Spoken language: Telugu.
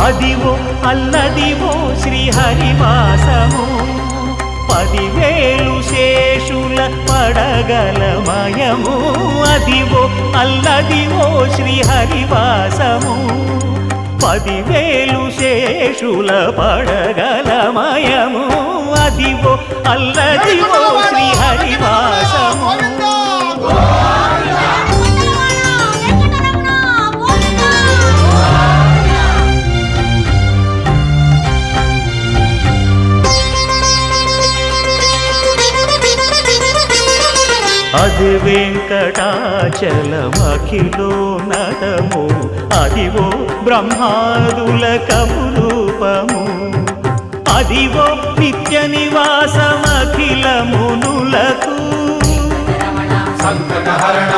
అదివో అల్లదివో శ్రీహరివాసము 10,000 శేషుల పడగలమయము అదివో అల్లదివో శ్రీహరివాసము 10,000 శేషుల పడగలమయము అదివో అల్లదివో శ్రీహరివాసము అది వెంకటాచలమఖిలోన్నతము అదివో బ్రహ్మాదుల కపురూపము అదివో నిత్య నివాసమఖిల మునులకు సంకటహరణ